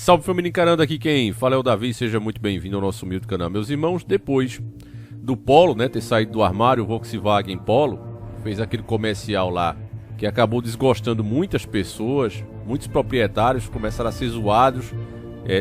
salve família encarando, aqui quem fala é o Davi, seja muito bem-vindo ao nosso humilde canal. Meus irmãos, depois do Polo, né, ter saído do armário, o Volkswagen Polo, fez aquele comercial lá que acabou desgostando muitas pessoas, muitos proprietários começaram a ser zoados,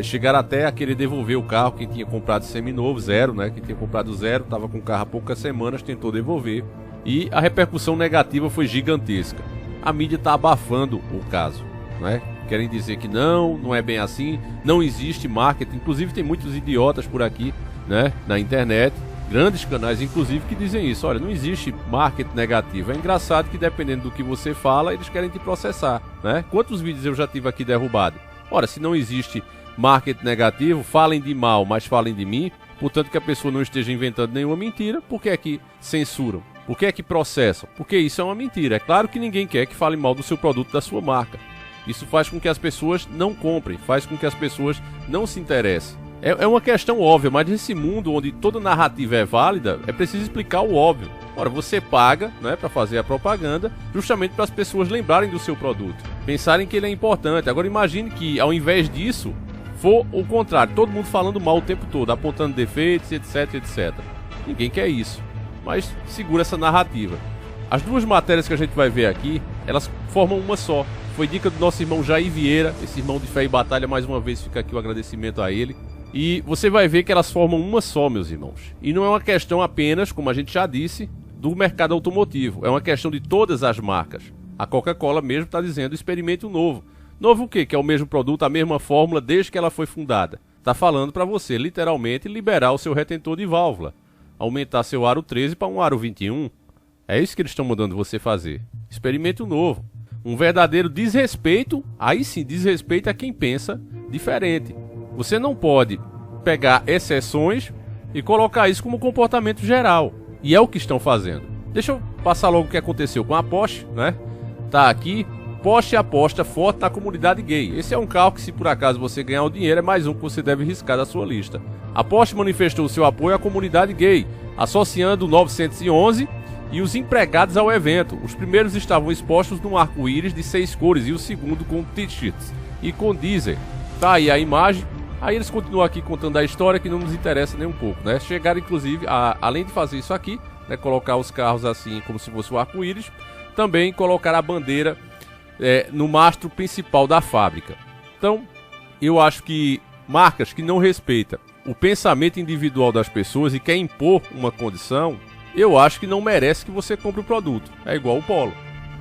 chegaram até a querer devolver o carro, quem tinha comprado seminovo, zero, né, quem tinha comprado zero, estava com o carro há poucas semanas, tentou devolver, e a repercussão negativa foi gigantesca. A mídia está abafando o caso, né? Querem dizer que não é bem assim, não existe marketing. Inclusive tem muitos idiotas por aqui, né, na internet, grandes canais inclusive, que dizem isso. Olha, não existe marketing negativo. É engraçado que dependendo do que você fala, eles querem te processar, né? Quantos vídeos eu já tive aqui derrubado? Ora, se não existe marketing negativo, falem de mal, mas falem de mim. Portanto que a pessoa não esteja inventando nenhuma mentira. Por que é que censuram? Por que é que processam? Porque isso é uma mentira. É claro que ninguém quer que fale mal do seu produto, da sua marca. Isso faz com que as pessoas não comprem, faz com que as pessoas não se interessem. É uma questão óbvia, mas nesse mundo onde toda narrativa é válida, é preciso explicar o óbvio. Ora, você paga, né, para fazer a propaganda, justamente para as pessoas lembrarem do seu produto, pensarem que ele é importante. Agora imagine que, ao invés disso, for o contrário, todo mundo falando mal o tempo todo, apontando defeitos, etc, etc. Ninguém quer isso, mas segura essa narrativa. As duas matérias que a gente vai ver aqui, elas formam uma só. Foi dica do nosso irmão Jair Vieira, esse irmão de fé e batalha, mais uma vez fica aqui o agradecimento a ele. E você vai ver que elas formam uma só, meus irmãos. E não é uma questão apenas, como a gente já disse, do mercado automotivo. É uma questão de todas as marcas. A Coca-Cola mesmo está dizendo, experimente o novo. Novo o quê? Que é o mesmo produto, a mesma fórmula desde que ela foi fundada. Está falando para você, literalmente, liberar o seu retentor de válvula. Aumentar seu aro 13 para um aro 21. É isso que eles estão mandando você fazer. Experimente o novo. Um verdadeiro desrespeito, aí sim, desrespeito a quem pensa diferente. Você não pode pegar exceções e colocar isso como comportamento geral. E é o que estão fazendo. Deixa eu passar logo o que aconteceu com a Porsche, né? Tá aqui, Porsche aposta forte na comunidade gay. Esse é um carro que, se por acaso você ganhar o dinheiro, é mais um que você deve riscar da sua lista. A Porsche manifestou seu apoio à comunidade gay, associando o 911 e os empregados ao evento. Os primeiros estavam expostos num arco-íris de 6 cores e o segundo com t-shirts e com diesel. Tá aí a imagem. Aí eles continuam aqui contando a história que não nos interessa nem um pouco, né? Chegaram inclusive, além de fazer isso aqui, né, colocar os carros assim como se fosse o arco-íris, também colocar a bandeira no mastro principal da fábrica. Então, eu acho que marcas que não respeitam o pensamento individual das pessoas e quer impor uma condição, eu acho que não merece que você compre o produto. É igual o Polo.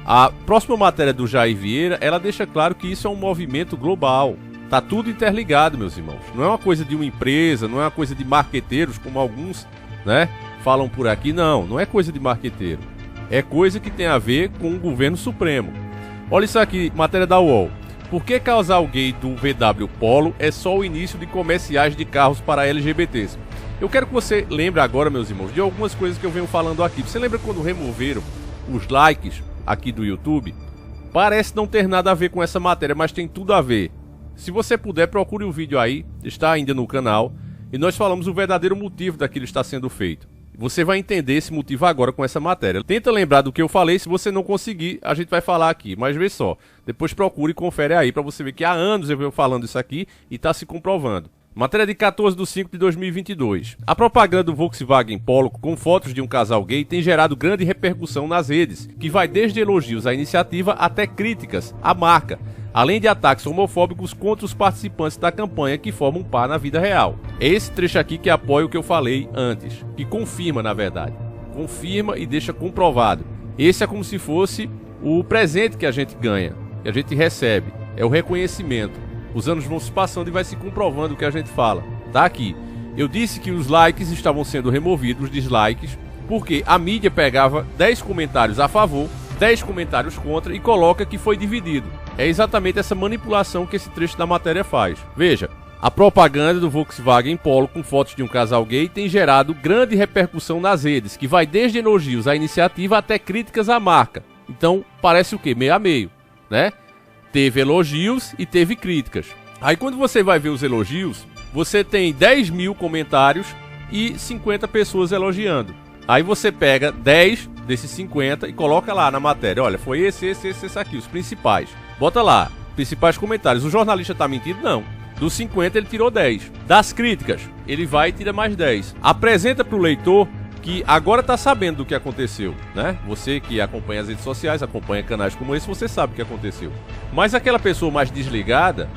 A próxima matéria do Jair Vieira, ela deixa claro que isso é um movimento global. Tá tudo interligado, meus irmãos. Não é uma coisa de uma empresa, não é uma coisa de marqueteiros, como alguns, né, falam por aqui. Não é coisa de marqueteiro. É coisa que tem a ver com o governo supremo. Olha isso aqui, matéria da UOL. Por que casal gay do VW Polo é só o início de comerciais de carros para LGBTs? Eu quero que você lembre agora, meus irmãos, de algumas coisas que eu venho falando aqui. Você lembra quando removeram os likes aqui do YouTube? Parece não ter nada a ver com essa matéria, mas tem tudo a ver. Se você puder, procure o vídeo aí, está ainda no canal, e nós falamos o verdadeiro motivo daquilo que está sendo feito. Você vai entender esse motivo agora com essa matéria. Tenta lembrar do que eu falei, se você não conseguir, a gente vai falar aqui. Mas vê só, depois procure e confere aí para você ver que há anos eu venho falando isso aqui e está se comprovando. Matéria de 14/5/2022. A propaganda do Volkswagen Polo com fotos de um casal gay tem gerado grande repercussão nas redes, que vai desde elogios à iniciativa até críticas à marca, além de ataques homofóbicos contra os participantes da campanha que formam par na vida real. É esse trecho aqui que apoia o que eu falei antes, que confirma, na verdade. Confirma e deixa comprovado. Esse é como se fosse o presente que a gente ganha, que a gente recebe. É o reconhecimento. Os anos vão se passando e vai se comprovando o que a gente fala. Tá aqui. Eu disse que os likes estavam sendo removidos, os dislikes, porque a mídia pegava 10 comentários a favor, 10 comentários contra e coloca que foi dividido. É exatamente essa manipulação que esse trecho da matéria faz. Veja, a propaganda do Volkswagen Polo com fotos de um casal gay tem gerado grande repercussão nas redes, que vai desde elogios à iniciativa até críticas à marca. Então, parece o quê? Meio a meio, né? Teve elogios e teve críticas. Aí quando você vai ver os elogios, você tem 10 mil comentários e 50 pessoas elogiando. Aí você pega 10 desses 50 e coloca lá na matéria. Olha, foi esse aqui, os principais. Bota lá, principais comentários. O jornalista tá mentindo? Não. Dos 50 ele tirou 10. Das críticas, ele vai e tira mais 10. Apresenta para o leitor que agora está sabendo do que aconteceu, né? Você que acompanha as redes sociais, acompanha canais como esse, você sabe o que aconteceu. Mas aquela pessoa mais desligada,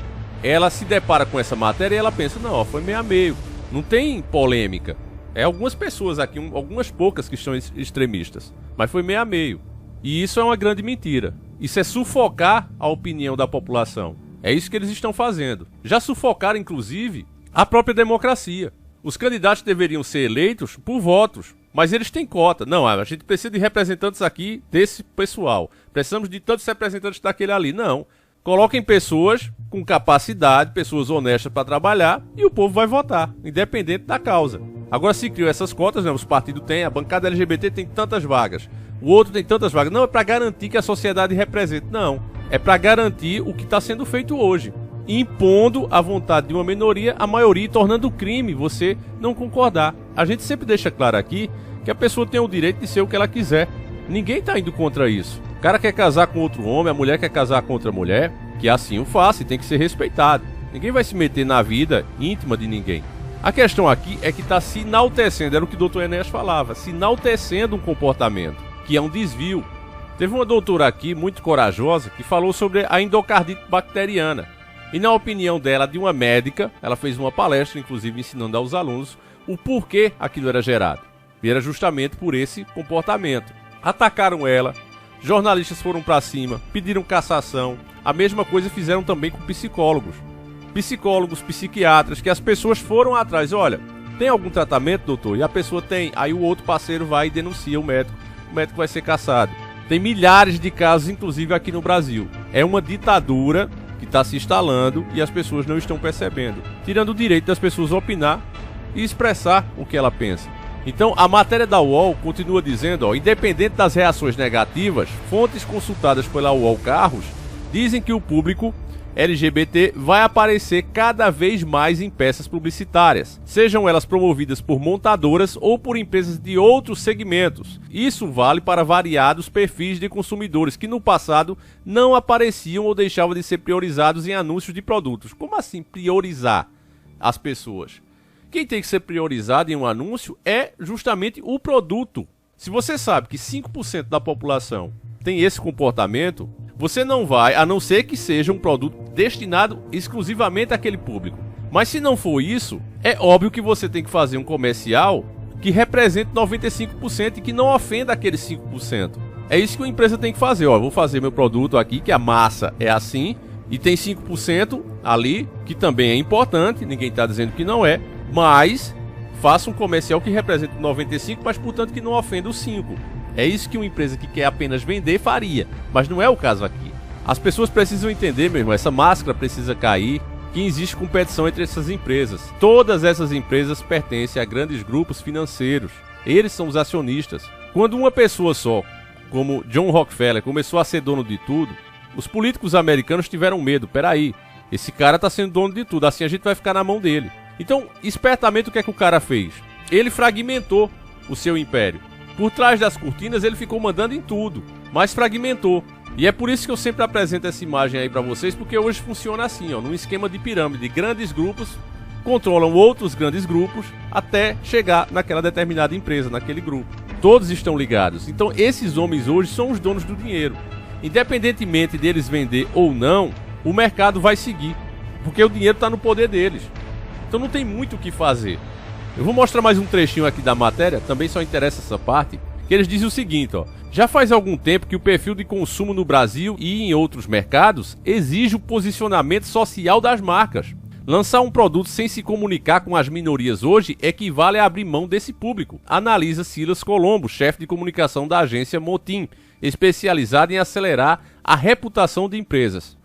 ela se depara com essa matéria e ela pensa, não, ó, foi meio a meio, não tem polêmica. É algumas pessoas aqui, algumas poucas que estão extremistas, mas foi meio a meio. E isso é uma grande mentira. Isso é sufocar a opinião da população. É isso que eles estão fazendo. Já sufocaram, inclusive, a própria democracia. Os candidatos deveriam ser eleitos por votos, mas eles têm cota. Não, a gente precisa de representantes aqui desse pessoal. Precisamos de tantos representantes daquele ali. Não. Coloquem pessoas com capacidade, pessoas honestas para trabalhar e o povo vai votar, independente da causa. Agora se criou essas cotas, né? Os partidos têm, a bancada LGBT tem tantas vagas, o outro tem tantas vagas. Não é para garantir que a sociedade represente, não. É para garantir o que está sendo feito hoje, impondo a vontade de uma minoria à maioria e tornando crime você não concordar. A gente sempre deixa claro aqui que a pessoa tem o direito de ser o que ela quiser. Ninguém está indo contra isso. O cara quer casar com outro homem, a mulher quer casar com outra mulher, que assim o faça e tem que ser respeitado. Ninguém vai se meter na vida íntima de ninguém. A questão aqui é que está se enaltecendo, era o que o Dr. Enéas falava, se enaltecendo um comportamento, que é um desvio. Teve uma doutora aqui, muito corajosa, que falou sobre a endocardite bacteriana. E na opinião dela, de uma médica, ela fez uma palestra, inclusive ensinando aos alunos, o porquê aquilo era gerado. E era justamente por esse comportamento. Atacaram ela, jornalistas foram para cima, pediram cassação. A mesma coisa fizeram também com psicólogos. Psicólogos, psiquiatras, que as pessoas foram atrás. Olha, tem algum tratamento, doutor? E a pessoa tem. Aí o outro parceiro vai e denuncia o médico vai ser cassado. Tem milhares de casos, inclusive aqui no Brasil. É uma ditadura que está se instalando e as pessoas não estão percebendo, tirando o direito das pessoas opinar e expressar o que ela pensa. Então, a matéria da UOL continua dizendo, ó, independente das reações negativas, fontes consultadas pela UOL Carros dizem que o público LGBT vai aparecer cada vez mais em peças publicitárias, sejam elas promovidas por montadoras ou por empresas de outros segmentos. Isso vale para variados perfis de consumidores que no passado não apareciam ou deixavam de ser priorizados em anúncios de produtos. Como assim priorizar as pessoas? Quem tem que ser priorizado em um anúncio é justamente o produto. Se você sabe que 5% da população tem esse comportamento, você não vai, a não ser que seja um produto destinado exclusivamente àquele público. Mas se não for isso, é óbvio que você tem que fazer um comercial que represente 95% e que não ofenda aqueles 5%. É isso que uma empresa tem que fazer. Ó, eu vou fazer meu produto aqui, que a massa é assim, e tem 5% ali, que também é importante, ninguém está dizendo que não é, mas faça um comercial que represente 95%, mas portanto que não ofenda os 5%. É isso que uma empresa que quer apenas vender faria, mas não é o caso aqui. As pessoas precisam entender, meu irmão, essa máscara precisa cair, que existe competição entre essas empresas. Todas essas empresas pertencem a grandes grupos financeiros. Eles são os acionistas. Quando uma pessoa só, como John Rockefeller, começou a ser dono de tudo, os políticos americanos tiveram medo. Peraí, esse cara está sendo dono de tudo, assim a gente vai ficar na mão dele. Então, espertamente, o que é que o cara fez? Ele fragmentou o seu império. Por trás das cortinas ele ficou mandando em tudo, mas fragmentou. E é por isso que eu sempre apresento essa imagem aí pra vocês, porque hoje funciona assim, ó, num esquema de pirâmide. Grandes grupos controlam outros grandes grupos até chegar naquela determinada empresa, naquele grupo. Todos estão ligados. Então esses homens hoje são os donos do dinheiro. Independentemente deles vender ou não, o mercado vai seguir, porque o dinheiro está no poder deles. Então não tem muito o que fazer. Eu vou mostrar mais um trechinho aqui da matéria, também só interessa essa parte, que eles dizem o seguinte, ó. Já faz algum tempo que o perfil de consumo no Brasil e em outros mercados exige o posicionamento social das marcas. Lançar um produto sem se comunicar com as minorias hoje equivale a abrir mão desse público, analisa Silas Colombo, chefe de comunicação da agência Motim, especializada em acelerar a reputação de empresas.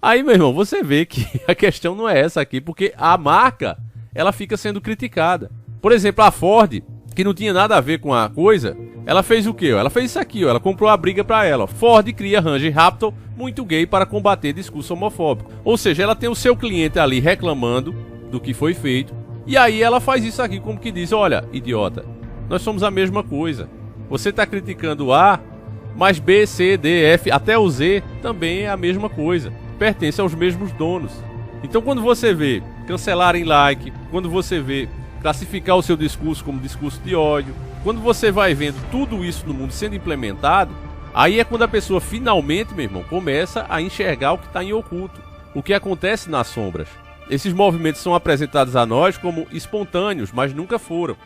Aí, meu irmão, você vê que a questão não é essa aqui, porque a marca, ela fica sendo criticada. Por exemplo, a Ford, que não tinha nada a ver com a coisa, ela fez o quê? Ela fez isso aqui, ó. Ela comprou a briga pra ela. Ford cria Ranger Raptor muito gay para combater discurso homofóbico. Ou seja, ela tem o seu cliente ali reclamando do que foi feito, e aí ela faz isso aqui como que diz, olha, idiota, nós somos a mesma coisa. Você tá criticando A, mas B, C, D, F, até o Z também é a mesma coisa. Pertence aos mesmos donos. Então quando você vê cancelar em like, quando você vê classificar o seu discurso como discurso de ódio, quando você vai vendo tudo isso no mundo sendo implementado, aí é quando a pessoa finalmente, meu irmão, começa a enxergar o que está em oculto, o que acontece nas sombras. Esses movimentos são apresentados a nós como espontâneos, mas nunca foram.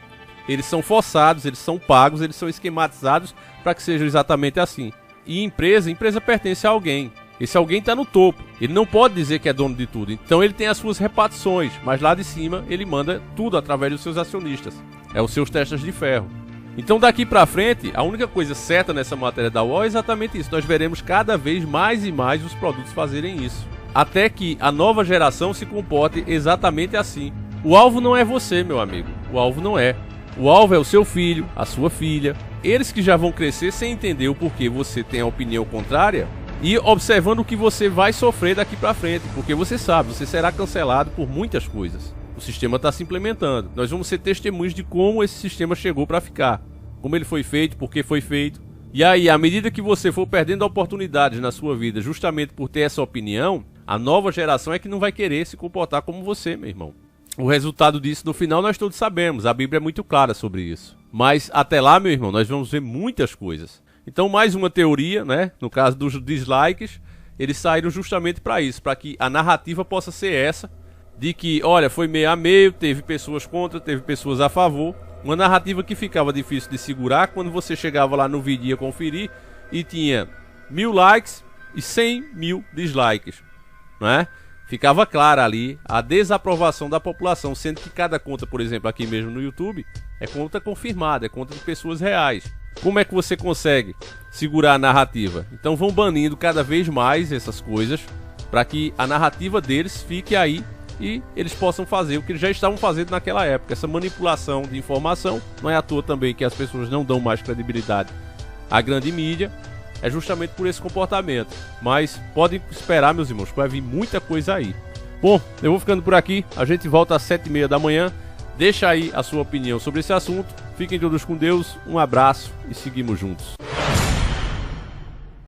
Eles são forçados, eles são pagos, eles são esquematizados para que sejam exatamente assim. E empresa pertence a alguém. Esse alguém está no topo. Ele não pode dizer que é dono de tudo. Então ele tem as suas repartições, mas lá de cima ele manda tudo através dos seus acionistas. É os seus testas de ferro. Então daqui para frente, a única coisa certa nessa matéria da UOL é exatamente isso. Nós veremos cada vez mais e mais os produtos fazerem isso. Até que a nova geração se comporte exatamente assim. O alvo não é você, meu amigo. O alvo não é. O alvo é o seu filho, a sua filha. Eles que já vão crescer sem entender o porquê você tem a opinião contrária e observando o que você vai sofrer daqui para frente. Porque você sabe, você será cancelado por muitas coisas. O sistema está se implementando. Nós vamos ser testemunhas de como esse sistema chegou para ficar. Como ele foi feito, por que foi feito. E aí, à medida que você for perdendo oportunidades na sua vida justamente por ter essa opinião, a nova geração é que não vai querer se comportar como você, meu irmão. O resultado disso no final nós todos sabemos, a Bíblia é muito clara sobre isso. Mas até lá, meu irmão, nós vamos ver muitas coisas. Então mais uma teoria, né? No caso dos dislikes, eles saíram justamente para isso, para que a narrativa possa ser essa, de que, olha, foi meio a meio, teve pessoas contra, teve pessoas a favor. Uma narrativa que ficava difícil de segurar quando você chegava lá no vídeo e ia conferir e tinha 1000 likes e 100.000 dislikes, né? Ficava clara ali a desaprovação da população, sendo que cada conta, por exemplo, aqui mesmo no YouTube, é conta confirmada, é conta de pessoas reais. Como é que você consegue segurar a narrativa? Então vão banindo cada vez mais essas coisas para que a narrativa deles fique aí e eles possam fazer o que eles já estavam fazendo naquela época. Essa manipulação de informação, não é à toa também que as pessoas não dão mais credibilidade à grande mídia, é justamente por esse comportamento. Mas podem esperar, meus irmãos, que vai vir muita coisa aí. Bom, eu vou ficando por aqui. A gente volta às 7h30 da manhã. Deixa aí a sua opinião sobre esse assunto. Fiquem todos com Deus. Um abraço e seguimos juntos.